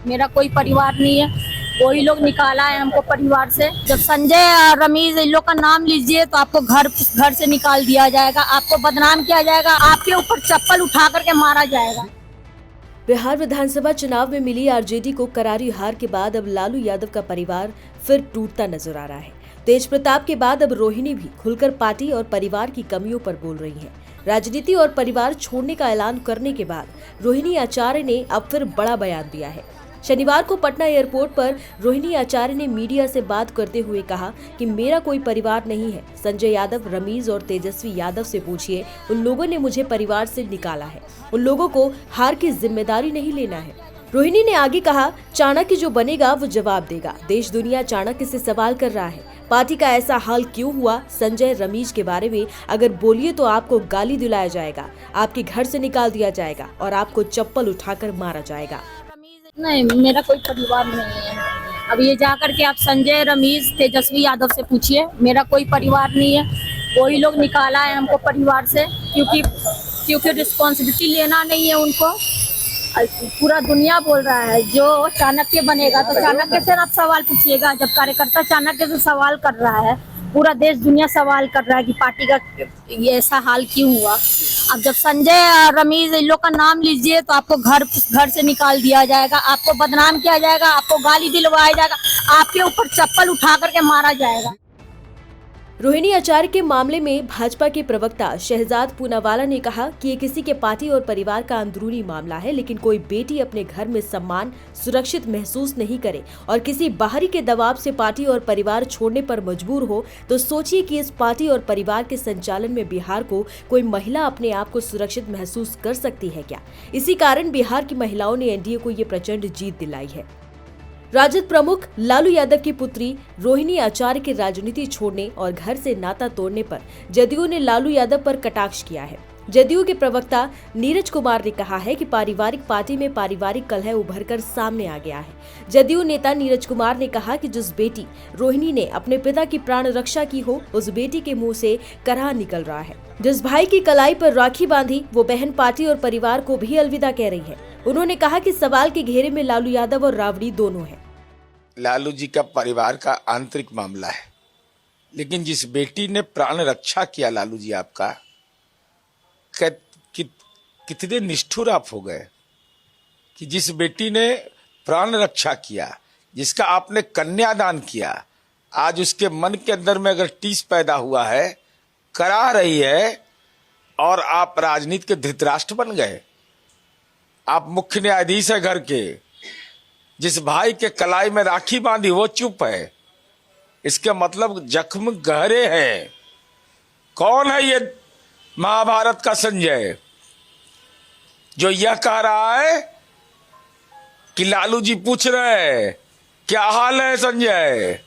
मेरा कोई परिवार नहीं है, वही लोग निकाला है हमको परिवार से। जब संजय और रमीज इन लोग का नाम लीजिए तो आपको घर से निकाल दिया जाएगा, आपको बदनाम किया जाएगा, आपके ऊपर चप्पल उठा करके मारा जाएगा। बिहार विधानसभा चुनाव में मिली आरजेडी को करारी हार के बाद अब लालू यादव का परिवार फिर टूटता नजर आ रहा है। तेज प्रताप के बाद अब रोहिणी भी खुलकर पार्टी और परिवार की कमियों पर बोल रही हैं। राजनीति और परिवार छोड़ने का ऐलान करने के बाद रोहिणी आचार्य ने अब फिर बड़ा बयान दिया है। शनिवार को पटना एयरपोर्ट पर रोहिणी आचार्य ने मीडिया से बात करते हुए कहा कि मेरा कोई परिवार नहीं है। संजय यादव, रमीज और तेजस्वी यादव से पूछिए, उन लोगों ने मुझे परिवार से निकाला है। उन लोगों को हार की जिम्मेदारी नहीं लेना है। रोहिणी ने आगे कहा, चाणक्य जो बनेगा वो जवाब देगा। देश दुनिया चाणक्य से सवाल कर रहा है, पार्टी का ऐसा हाल क्यों हुआ? संजय, रमीज के बारे में अगर बोलिए तो आपको गाली दिलाया जाएगा, आपके घर से निकाल दिया जाएगा और आपको चप्पल उठाकर मारा जाएगा। नहीं, मेरा कोई परिवार नहीं है। अब ये जाकर के आप संजय, रमीज, तेजस्वी यादव से पूछिए, मेरा कोई परिवार नहीं है, वही लोग निकाला है हमको परिवार से, क्योंकि रिस्पॉन्सिबिलिटी लेना नहीं है उनको। पूरा दुनिया बोल रहा है जो चाणक्य बनेगा, तो चाणक्य से आप सवाल पूछिएगा। जब कार्यकर्ता चाणक्य से सवाल कर रहा है, पूरा देश दुनिया सवाल कर रहा है कि पार्टी का ये ऐसा हाल क्यों हुआ। अब जब संजय और रमीज इन लोग का नाम लीजिए तो आपको घर से निकाल दिया जाएगा, आपको बदनाम किया जाएगा, आपको गाली दिलवाया जाएगा, आपके ऊपर चप्पल उठा करके मारा जाएगा। रोहिणी आचार्य के मामले में भाजपा के प्रवक्ता शहजाद पूनावाला ने कहा कि ये किसी के पार्टी और परिवार का अंदरूनी मामला है, लेकिन कोई बेटी अपने घर में सम्मान, सुरक्षित महसूस नहीं करे और किसी बाहरी के दबाव से पार्टी और परिवार छोड़ने पर मजबूर हो तो सोचिए कि इस पार्टी और परिवार के संचालन में बिहार को कोई महिला अपने आप को सुरक्षित महसूस कर सकती है क्या? इसी कारण बिहार की महिलाओं ने एनडीए को ये प्रचंड जीत दिलाई है। राजद प्रमुख लालू यादव की पुत्री रोहिणी आचार्य के राजनीति छोड़ने और घर से नाता तोड़ने पर जदयू ने लालू यादव पर कटाक्ष किया है। जदयू के प्रवक्ता नीरज कुमार ने कहा है कि पारिवारिक पार्टी में पारिवारिक कलह उभरकर सामने आ गया है। जदयू नेता नीरज कुमार ने कहा कि जिस बेटी रोहिणी ने अपने पिता की प्राण रक्षा की हो, उस बेटी के मुंह से कराह निकल रहा है। जिस भाई की कलाई पर राखी बांधी, वो बहन पार्टी और परिवार को भी अलविदा कह रही है। उन्होंने कहा कि सवाल के घेरे में लालू यादव और राबड़ी दोनों हैं। लालू जी का परिवार का आंतरिक मामला है, लेकिन जिस बेटी ने प्राण रक्षा किया लालू जी आपका, कितने निष्ठुर आप हो गए कि जिस बेटी ने प्राण रक्षा किया, जिसका आपने कन्यादान किया, आज उसके मन के अंदर में अगर टीस पैदा हुआ है, करा रही है, और आप राजनीति के धृतराष्ट्र बन गए। आप मुख्य न्यायाधीश है घर के, जिस भाई के कलाई में राखी बांधी वो चुप है, इसके मतलब जख्म गहरे हैं। कौन है ये महाभारत का संजय जो यह कह रहा है कि लालू जी पूछ रहे हैं क्या हाल है संजय?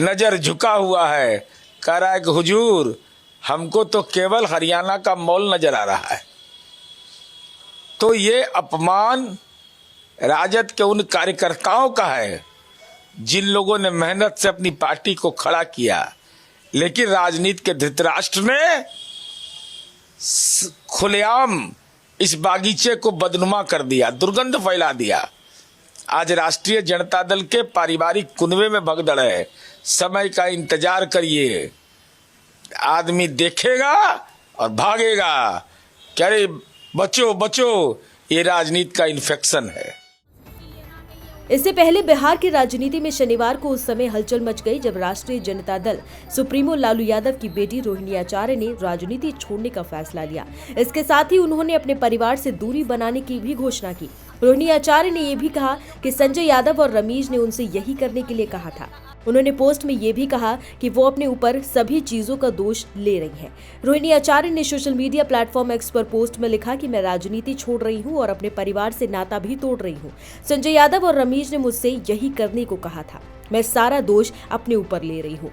नजर झुका हुआ है, कह रहा है कि हुजूर हमको तो केवल हरियाणा का मॉल नजर आ रहा है। तो ये अपमान राजद के उन कार्यकर्ताओं का है जिन लोगों ने मेहनत से अपनी पार्टी को खड़ा किया, लेकिन राजनीति के धृतराष्ट्र ने खुलेआम इस बागीचे को बदनुमा कर दिया, दुर्गंध फैला दिया। आज राष्ट्रीय जनता दल के पारिवारिक कुनबे में भगदड़ है। समय का इंतजार करिए, आदमी देखेगा और भागेगा। क्या रे बचो बचो, ये राजनीति का इन्फेक्शन है। इससे पहले बिहार की राजनीति में शनिवार को उस समय हलचल मच गई जब राष्ट्रीय जनता दल सुप्रीमो लालू यादव की बेटी रोहिणी आचार्य ने राजनीति छोड़ने का फैसला लिया। इसके साथ ही उन्होंने अपने परिवार से दूरी बनाने की भी घोषणा की। रोहिणी आचार्य ने यह भी कहा कि संजय यादव और रमीज ने उनसे यही करने के लिए कहा था। उन्होंने पोस्ट में यह भी कहा कि वो अपने ऊपर सभी चीजों का दोष ले रही हैं। रोहिणी आचार्य ने सोशल मीडिया प्लेटफॉर्म एक्स पर पोस्ट में लिखा कि मैं राजनीति छोड़ रही हूं और अपने परिवार से नाता भी तोड़ रही हूं। संजय यादव और रमीज ने मुझसे यही करने को कहा था, मैं सारा दोष अपने ऊपर ले रही हूं।